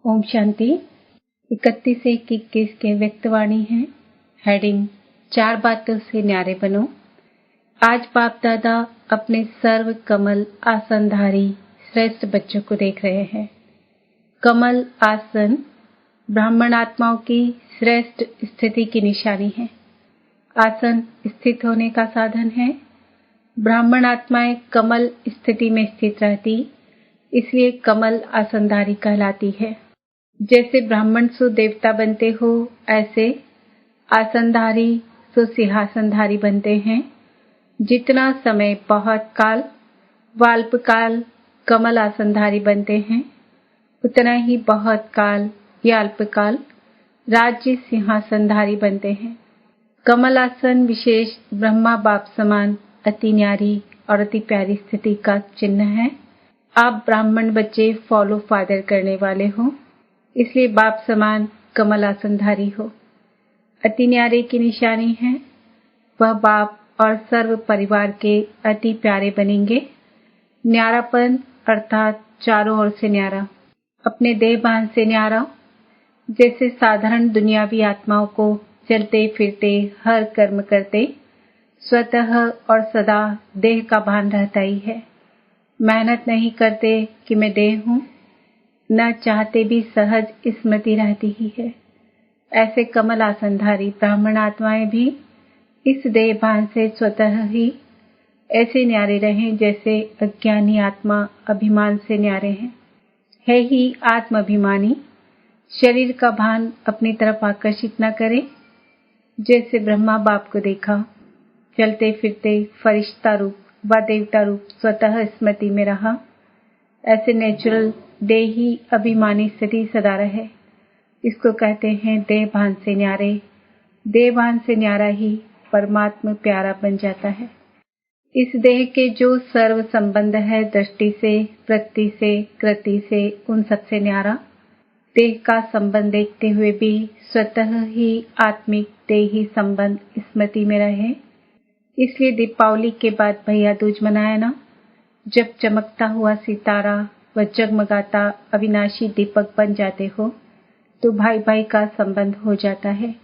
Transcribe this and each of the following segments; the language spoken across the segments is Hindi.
ओम शांति 31 से 21 के व्यक्तवाणी है। हेडिंग 4 बातों से न्यारे बनो। आज बाप दादा अपने सर्व कमल आसनधारी श्रेष्ठ बच्चों को देख रहे हैं। कमल आसन ब्राह्मण आत्माओं की श्रेष्ठ स्थिति की निशानी है। आसन स्थित होने का साधन है। ब्राह्मण आत्माएं कमल स्थिति में स्थित रहती, इसलिए कमल आसनधारी कहलाती है। जैसे ब्राह्मण सो देवता बनते हो, ऐसे आसनधारी सो सिंहासनधारी बनते हैं। जितना समय बहुत काल वाल्पकाल कमल आसनधारी बनते हैं, उतना ही बहुत काल या अल्पकाल राज्य सिंहासनधारी बनते हैं। कमल आसन विशेष ब्रह्मा बाप समान अति न्यारी और अति प्यारी स्थिति का चिन्ह है। आप ब्राह्मण बच्चे फॉलो फादर करने वाले हो, इसलिए बाप समान कमल आसनधारी हो। अति न्यारे की निशानी है। वह बाप और सर्व परिवार के अति प्यारे बनेंगे। न्यारापन अर्थात चारों ओर से न्यारा, अपने देह भान से न्यारा। जैसे साधारण दुनियावी आत्माओं को चलते फिरते हर कर्म करते स्वतः और सदा देह का भान रहता ही है। मेहनत नहीं करते कि मैं देह हूँ, न चाहते भी सहज स्मृति रहती ही है। ऐसे कमल आसनधारी ब्राह्मण आत्माएं भी इस देह भान से स्वतः ही ऐसे न्यारे रहें जैसे अज्ञानी आत्मा अभिमान से न्यारे हैं। है ही आत्म अभिमानी, शरीर का भान अपनी तरफ आकर्षित न करे। जैसे ब्रह्मा बाप को देखा, चलते फिरते फरिश्ता रूप व देवता रूप स्वतः स्मृति में रहा, ऐसे नेचुरल देही अभिमानी स्थिति सदा रहे। इसको कहते हैं देह भान से न्यारे। देह भान से न्यारा ही परमात्मा प्यारा बन जाता है। इस देह के जो सर्व संबंध है दृष्टि से, प्रकृति से, कृति से, उन सबसे न्यारा। देह का संबंध देखते हुए भी स्वतः ही आत्मिक देही संबंध स्मृति में रहे। इसलिए दीपावली के बाद भैया दूज मनाया ना। जब चमकता हुआ सितारा व जगमगाता अविनाशी दीपक बन जाते हो, तो भाई भाई का संबंध हो जाता है।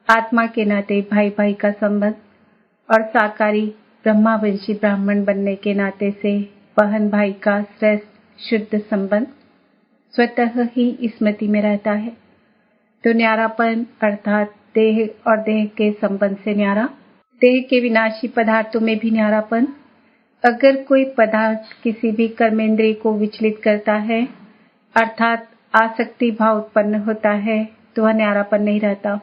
आत्मा के नाते भाई भाई का संबंध और साकारी ब्रह्मावंशी ब्राह्मण बनने के नाते से बहन भाई का श्रेष्ठ शुद्ध संबंध स्वतः ही स्मृति में रहता है। तो न्यारापन अर्थात देह और देह के संबंध से न्यारा। देह के विनाशी पदार्थों में भी न्यारापन। अगर कोई पदार्थ किसी भी कर्मेंद्रिय को विचलित करता है, अर्थात आसक्ति भाव उत्पन्न होता है, तो वह न्यारापन नहीं रहता।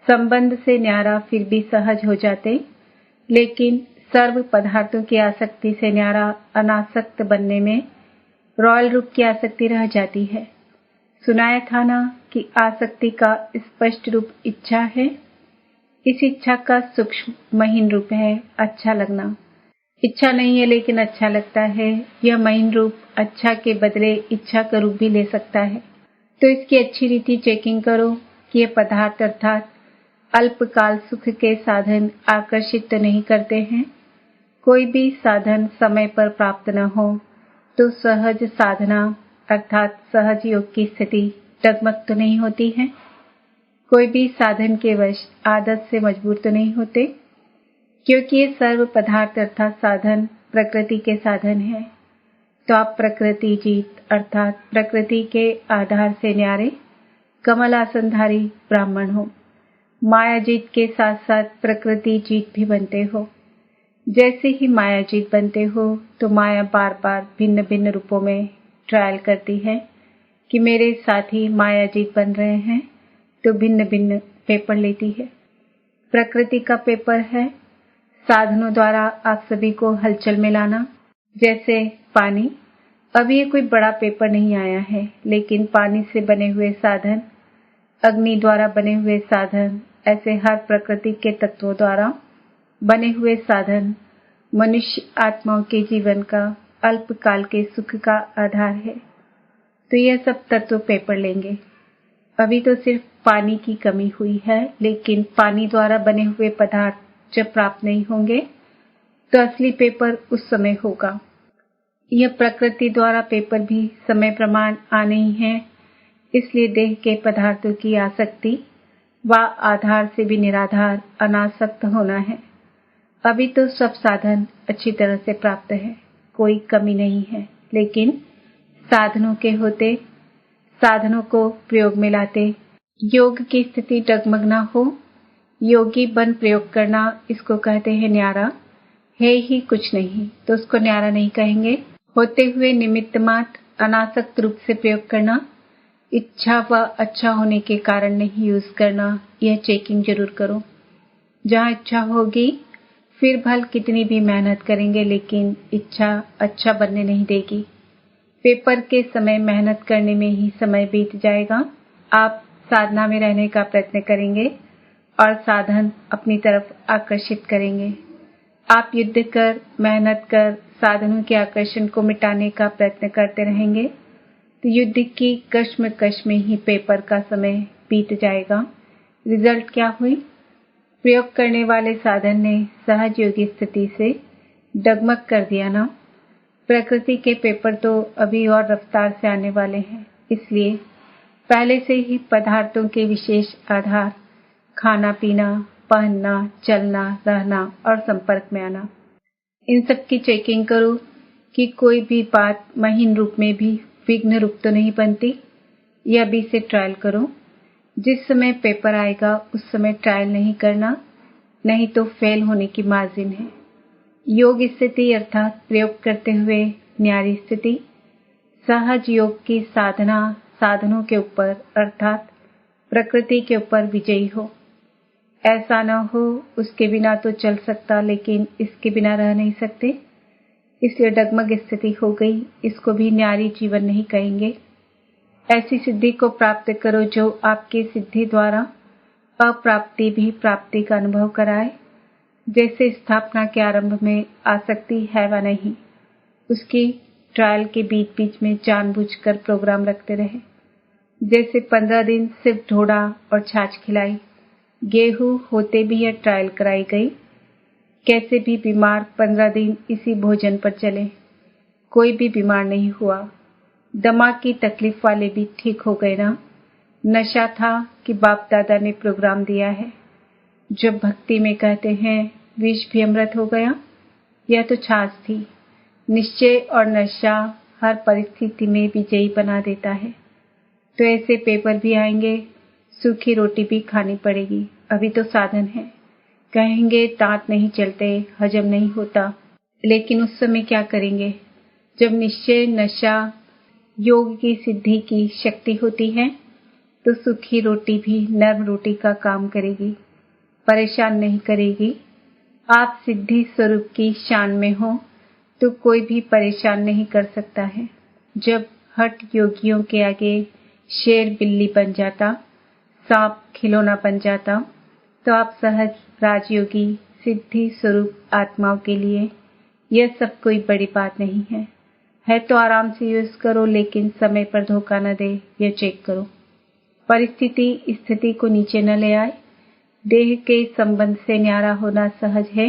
संबंध से न्यारा फिर भी सहज हो जाते, लेकिन सर्व पदार्थों की आसक्ति से न्यारा अनासक्त बनने में रॉयल रूप की आसक्ति रह जाती है। सुनाया था ना कि आसक्ति का स्पष्ट रूप इच्छा है। इस इच्छा का सूक्ष्म महीन रूप है अच्छा लगना। इच्छा नहीं है लेकिन अच्छा लगता है। यह महीन रूप अच्छा के बदले इच्छा का रूप भी ले सकता है। तो इसकी अच्छी रीति चेकिंग करो कि यह पदार्थ अर्थात अल्पकाल सुख के साधन आकर्षित तो नहीं करते हैं। कोई भी साधन समय पर प्राप्त न हो तो सहज साधना अर्थात सहज योग की स्थिति डगमग तो नहीं होती है। कोई भी साधन के वश आदत से मजबूर तो नहीं होते, क्योंकि ये सर्व पदार्थ अर्थात साधन प्रकृति के साधन है। तो आप प्रकृति जीत अर्थात प्रकृति के आधार से न्यारे कमल आसनधारी ब्राह्मण हो। माया जीत के साथ साथ प्रकृति जीत भी बनते हो। जैसे ही माया जीत बनते हो तो माया बार बार भिन्न भिन्न रूपों में ट्रायल करती है कि मेरे साथी माया जीत बन रहे हैं, तो भिन्न भिन्न पेपर लेती है। प्रकृति का पेपर है साधनों द्वारा आप सभी को हलचल में लाना। जैसे पानी, अभी ये कोई बड़ा पेपर नहीं आया है, लेकिन पानी से बने हुए साधन, अग्नि द्वारा बने हुए साधन, ऐसे हर प्रकृति के तत्वों द्वारा बने हुए साधन मनुष्य आत्माओं के जीवन का अल्पकाल के सुख का आधार है। तो यह सब तत्व पेपर लेंगे। अभी तो सिर्फ पानी की कमी हुई है, लेकिन पानी द्वारा बने हुए पदार्थ जब प्राप्त नहीं होंगे तो असली पेपर उस समय होगा। यह प्रकृति द्वारा पेपर भी समय प्रमाण आने ही हैं, इसलिए देह के पदार्थों की आसक्ति व आधार से भी निराधार अनासक्त होना है। अभी तो सब साधन अच्छी तरह से प्राप्त है, कोई कमी नहीं है, लेकिन साधनों के होते, साधनों को प्रयोग में लाते योग की स्थिति डगमग न हो, योगी बन प्रयोग करना, इसको कहते हैं न्यारा। है ही कुछ नहीं तो उसको न्यारा नहीं कहेंगे। होते हुए निमित्त मात्र अनासक्त रूप से प्रयोग करना, इच्छा व अच्छा होने के कारण नहीं यूज करना, यह चेकिंग जरूर करो। जहाँ इच्छा होगी फिर भल कितनी भी मेहनत करेंगे, लेकिन इच्छा अच्छा बनने नहीं देगी। पेपर के समय मेहनत करने में ही समय बीत जाएगा। आप साधना में रहने का प्रयत्न करेंगे और साधन अपनी तरफ आकर्षित करेंगे। आप युद्ध कर, मेहनत कर साधनों के आकर्षण को मिटाने का प्रयत्न करते रहेंगे तो युद्ध की कश्मकश में ही पेपर का समय बीत जाएगा। रिजल्ट क्या हुई? प्रयोग करने वाले साधन ने सहज योगी स्थिति से डगमग कर दिया ना। प्रकृति के पेपर तो अभी और रफ्तार से आने वाले हैं, इसलिए पहले से ही पदार्थों के विशेष आधार, खाना पीना, पहनना, चलना, रहना और संपर्क में आना, इन सब की चेकिंग करो कि कोई भी बात महीन रूप में भी विघ्न रूप तो नहीं बनती। यह अभी से ट्रायल करो। जिस समय पेपर आएगा उस समय ट्रायल नहीं करना, नहीं तो फेल होने की मार्जिन है। योग स्थिति अर्थात प्रयोग करते हुए न्यारी स्थिति, सहज योग की साधना साधनों के ऊपर अर्थात प्रकृति के ऊपर विजयी हो। ऐसा न हो उसके बिना तो चल सकता, लेकिन इसके बिना रह नहीं सकते, इसलिए डगमग स्थिति हो गई। इसको भी न्यारी जीवन नहीं कहेंगे। ऐसी सिद्धि को प्राप्त करो जो आपकी सिद्धि द्वारा अप्राप्ति भी प्राप्ति का अनुभव कराए। जैसे स्थापना के आरंभ में आसक्ति है व नहीं, उसकी ट्रायल के बीच बीच में जानबूझकर प्रोग्राम रखते रहे। जैसे 15 दिन सिर्फ ढोड़ा और छाछ खिलाई, गेहूं होते भी यह ट्रायल कराई गई। कैसे भी बीमार 15 दिन इसी भोजन पर चले, कोई भी बीमार नहीं हुआ। दिमाग की तकलीफ वाले भी ठीक हो गए ना। नशा था कि बाप दादा ने प्रोग्राम दिया है। जब भक्ति में कहते हैं विष भी अमृत हो गया, यह तो छाछ थी। निश्चय और नशा हर परिस्थिति में विजयी बना देता है। तो ऐसे पेपर भी आएंगे, सूखी रोटी भी खानी पड़ेगी। अभी तो साधन है। कहेंगे दांत नहीं चलते, हजम नहीं होता, लेकिन उस समय क्या करेंगे? जब निश्चय, नशा, योग की सिद्धि की शक्ति होती है तो सूखी रोटी भी नर्म रोटी का काम करेगी, परेशान नहीं करेगी। आप सिद्धि स्वरूप की शान में हो तो कोई भी परेशान नहीं कर सकता है। जब हठ योगियों के आगे शेर बिल्ली बन जाता, सांप खिलौना बन जाता, तो आप सहज राजयोगी सिद्धि स्वरूप आत्माओं के लिए यह सब कोई बड़ी बात नहीं है तो आराम से यूज करो, लेकिन समय पर धोखा न दे, यह चेक करो। परिस्थिति स्थिति को नीचे न ले आए। देह के संबंध से न्यारा होना सहज है,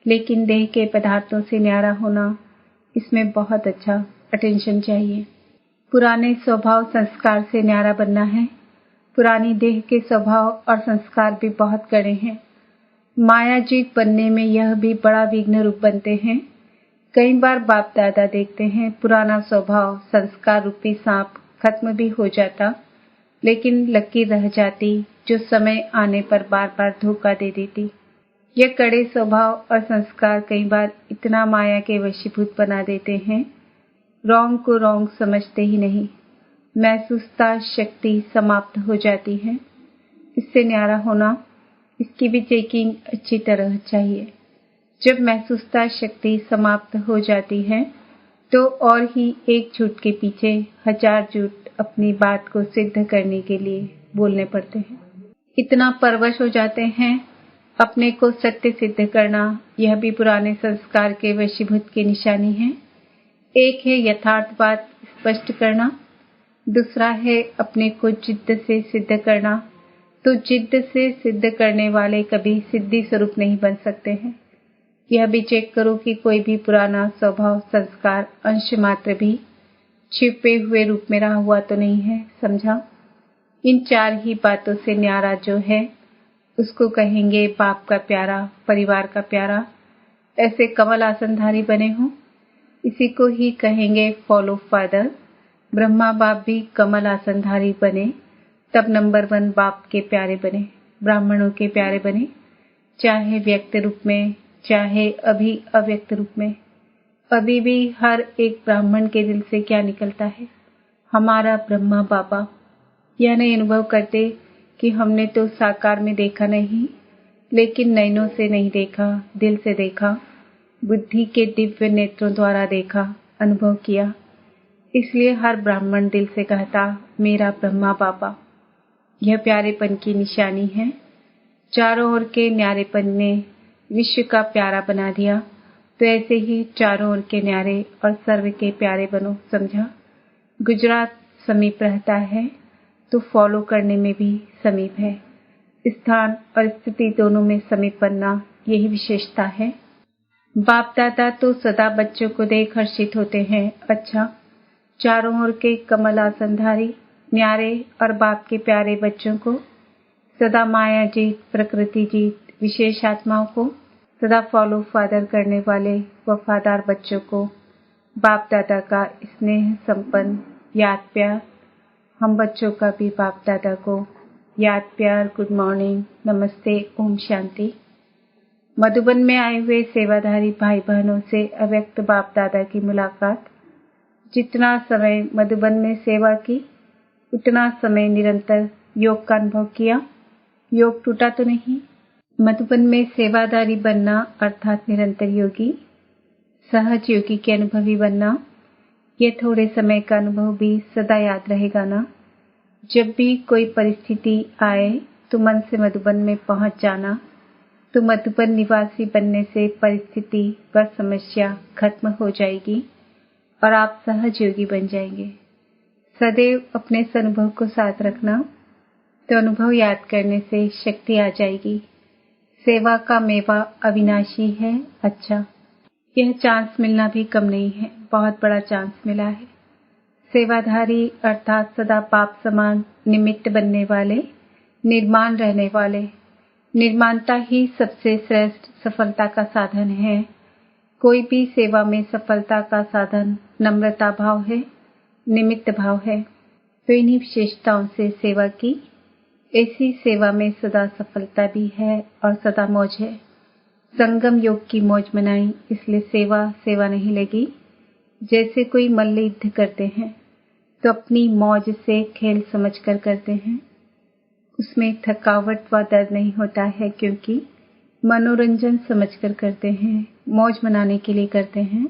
लेकिन देह के पदार्थों से न्यारा होना, इसमें बहुत अच्छा अटेंशन चाहिए। पुराने स्वभाव संस्कार से न्यारा बनना है। पुरानी देह के स्वभाव और संस्कार भी बहुत कड़े हैं। मायाजीत बनने में यह भी बड़ा विघ्न रूप बनते हैं। कई बार बाप दादा देखते हैं पुराना स्वभाव संस्कार रूपी सांप खत्म भी हो जाता, लेकिन लकीर रह जाती जो समय आने पर बार बार धोखा दे देती। यह कड़े स्वभाव और संस्कार कई बार इतना माया के वशीभूत बना देते हैं, रॉन्ग को रॉन्ग समझते ही नहीं। महसूसता शक्ति समाप्त हो जाती है। इससे न्यारा होना, इसकी भी चेकिंग अच्छी तरह चाहिए। जब महसूसता शक्ति समाप्त हो जाती है तो और ही एक झूठ के पीछे 1000 झूठ अपनी बात को सिद्ध करने के लिए बोलने पड़ते हैं। इतना परवश हो जाते हैं अपने को सत्य सिद्ध करना, यह भी पुराने संस्कार के वशीभूत की निशानी है। एक है यथार्थ बात स्पष्ट करना, दूसरा है अपने को जिद्द से सिद्ध करना। तो जिद्द से सिद्ध करने वाले कभी सिद्धि स्वरूप नहीं बन सकते हैं। यह भी चेक करो कि कोई भी पुराना स्वभाव संस्कार अंश मात्र भी छिपे हुए रूप में रहा हुआ तो नहीं है, समझा। इन 4 ही बातों से न्यारा जो है उसको कहेंगे बाप का प्यारा, परिवार का प्यारा। ऐसे कमल आसनधारी बने हो, इसी को ही कहेंगे फॉलो फादर। ब्रह्मा बाप भी कमल आसनधारी बने, तब नंबर 1 बाप के प्यारे बने, ब्राह्मणों के प्यारे बने, चाहे व्यक्त रूप में, चाहे अभी अव्यक्त रूप में। अभी भी हर एक ब्राह्मण के दिल से क्या निकलता है? हमारा ब्रह्मा बाबा। यह नहीं अनुभव करते कि हमने तो साकार में देखा नहीं, लेकिन नयनों से नहीं देखा, दिल से देखा, बुद्धि के दिव्य नेत्रों द्वारा देखा, अनुभव किया। इसलिए हर ब्राह्मण दिल से कहता, मेरा ब्रह्मा बाबा। यह प्यारेपन की निशानी है। चारों ओर के न्यारेपन ने विश्व का प्यारा बना दिया, तो ऐसे ही चारों ओर के न्यारे और सर्व के प्यारे बनो, समझा। गुजरात समीप रहता है तो फॉलो करने में भी समीप है। स्थान और स्थिति दोनों में समीप बनना, यही विशेषता है। बाप दादा तो सदा बच्चों को देख हर्षित होते हैं। अच्छा, चारों ओर के कमल आसनधारी न्यारे और बाप के प्यारे बच्चों को, सदा माया जीत, प्रकृति जीत, विशेष आत्माओं को, सदा फॉलो फादर करने वाले वफादार बच्चों को बाप दादा का स्नेह संपन्न याद प्यार। हम बच्चों का भी बाप दादा को याद प्यार, गुड मॉर्निंग, नमस्ते, ओम शांति। मधुबन में आए हुए सेवाधारी भाई बहनों से अव्यक्त बाप दादा की मुलाकात। जितना समय मधुबन में सेवा की, उतना समय निरंतर योग का अनुभव किया। योग टूटा तो नहीं। मधुबन में सेवादारी बनना अर्थात निरंतर योगी, सहज योगी के अनुभवी बनना, ये थोड़े समय का अनुभव भी सदा याद रहेगा ना। जब भी कोई परिस्थिति आए तो मन से मधुबन में पहुंच जाना, तो मधुबन निवासी बनने से परिस्थिति व समस्या खत्म हो जाएगी और आप सहज योगी बन जाएंगे। सदैव अपने इस अनुभव को साथ रखना, तो अनुभव याद करने से शक्ति आ जाएगी। सेवा का मेवा अविनाशी है। अच्छा, यह चांस मिलना भी कम नहीं है, बहुत बड़ा चांस मिला है। सेवाधारी अर्थात सदा पाप समान निमित्त बनने वाले, निर्माण रहने वाले। निर्माणता ही सबसे श्रेष्ठ सफलता का साधन है। कोई भी सेवा में सफलता का साधन नम्रता भाव है, निमित्त भाव है। तो इन्हीं विशेषताओं से सेवा की, ऐसी सेवा में सदा सफलता भी है और सदा मौज है। संगम योग की मौज मनाई, इसलिए सेवा सेवा नहीं लगी। जैसे कोई मल्ल युद्ध करते हैं तो अपनी मौज से खेल समझकर करते हैं, उसमें थकावट व दर्द नहीं होता है, क्योंकि मनोरंजन समझकर करते हैं, मौज मनाने के लिए करते हैं।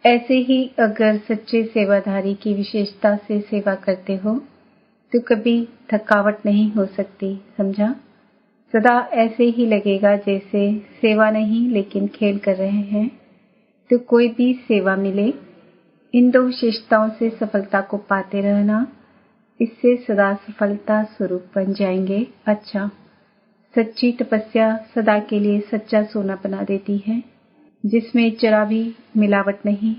ऐसे ही अगर सच्चे सेवाधारी की विशेषता से सेवा करते हो तो कभी थकावट नहीं हो सकती, समझा। सदा ऐसे ही लगेगा जैसे सेवा नहीं लेकिन खेल कर रहे हैं। तो कोई भी सेवा मिले, इन 2 विशेषताओं से सफलता को पाते रहना, इससे सदा सफलता स्वरूप बन जाएंगे। अच्छा, सच्ची तपस्या सदा के लिए सच्चा सोना बना देती है, जिसमें जरा भी मिलावट नहीं।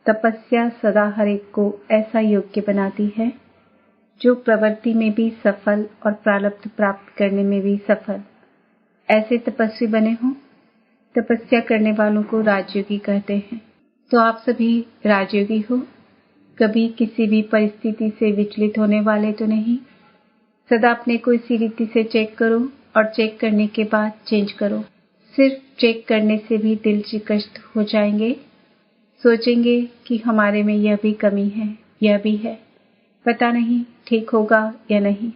तपस्या सदा हर एक को ऐसा योग्य बनाती है जो प्रवृत्ति में भी सफल और प्रारब्ध प्राप्त करने में भी सफल। ऐसे तपस्वी बने हो। तपस्या करने वालों को राजयोगी कहते हैं। तो आप सभी राजयोगी हो। कभी किसी भी परिस्थिति से विचलित होने वाले तो नहीं। सदा अपने को इसी रीति से चेक करो और चेक करने के बाद चेंज करो। सिर्फ चेक करने से भी दिल चिकस्त हो जाएंगे, सोचेंगे कि हमारे में यह भी कमी है, यह भी है, पता नहीं ठीक होगा या नहीं।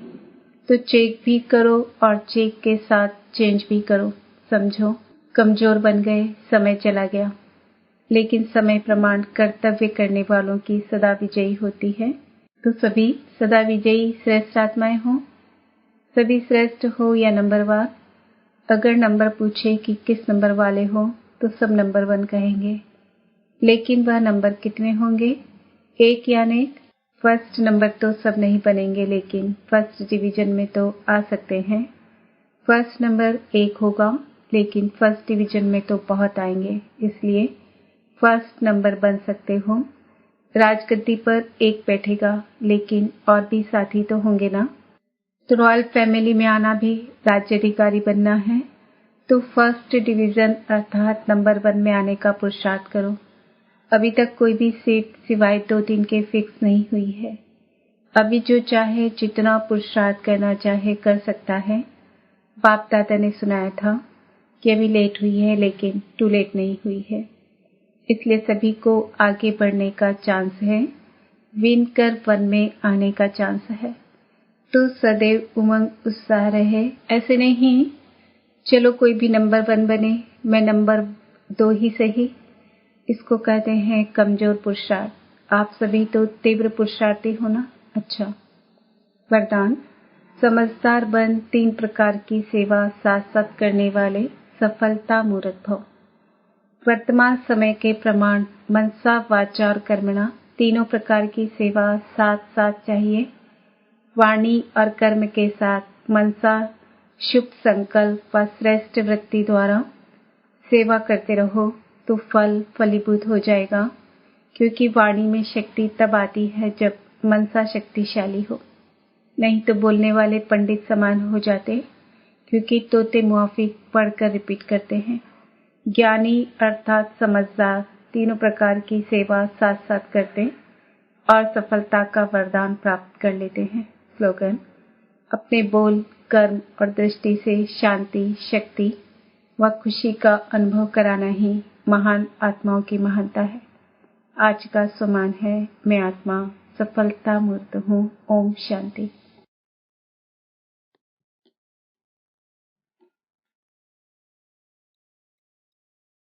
तो चेक भी करो और चेक के साथ चेंज भी करो। समझो, कमजोर बन गए, समय चला गया, लेकिन समय प्रमाण कर्तव्य करने वालों की सदा विजयी होती है। तो सभी सदा विजयी श्रेष्ठ आत्माएं हो। सभी श्रेष्ठ हो या नंबरवार। अगर नंबर पूछे कि किस नंबर वाले हो तो सब नंबर 1 कहेंगे, लेकिन वह नंबर कितने होंगे? 1 या अनेक? फर्स्ट नंबर तो सब नहीं बनेंगे, लेकिन फर्स्ट डिवीजन में तो आ सकते हैं। फर्स्ट नंबर 1 होगा, लेकिन फर्स्ट डिवीजन में तो बहुत आएंगे, इसलिए फर्स्ट नंबर बन सकते हो। राजगद्दी पर एक बैठेगा, लेकिन और भी साथी तो होंगे ना। तो रॉयल फैमिली में आना भी राज्याधिकारी बनना है तो फर्स्ट डिवीजन अर्थात नंबर 1 में आने का पुरुषार्थ करो। अभी तक कोई भी सीट सिवाय 2-3 के फिक्स नहीं हुई है। अभी जो चाहे जितना पुरुषार्थ करना चाहे कर सकता है। बाप दादा ने सुनाया था कि अभी लेट हुई है लेकिन टू लेट नहीं हुई है, इसलिए सभी को आगे बढ़ने का चांस है, विन कर 1 में आने का चांस है। तो सदैव उमंग उत्साह रहे। ऐसे नहीं चलो कोई भी नंबर 1 बने, मैं नंबर 2 ही सही। इसको कहते हैं कमजोर पुरुषार्थ। आप सभी तो तीव्र पुरुषार्थी हो ना। अच्छा। वरदान, समझदार बन 3 प्रकार की सेवा साथ साथ करने वाले सफलता मूर्त भव। वर्तमान समय के प्रमाण मनसा वाचा और कर्मणा तीनों प्रकार की सेवा साथ साथ चाहिए। वाणी और कर्म के साथ मनसा शुभ संकल्प व श्रेष्ठ वृत्ति द्वारा सेवा करते रहो तो फल फलीभूत हो जाएगा, क्योंकि वाणी में शक्ति तब आती है जब मनसा शक्तिशाली हो। नहीं तो बोलने वाले पंडित समान हो जाते, क्योंकि तोते मुआफिक पढ़कर रिपीट करते हैं। ज्ञानी अर्थात समझदार तीनों प्रकार की सेवा साथ साथ करते और सफलता का वरदान प्राप्त कर लेते हैं। स्लोगन, अपने बोल, कर्म और दृष्टि से शांति, शक्ति व खुशी का अनुभव कराना ही महान आत्माओं की महानता है। आज का सम्मान है, मैं आत्मा सफलता मूर्त हूँ। ओम शांति।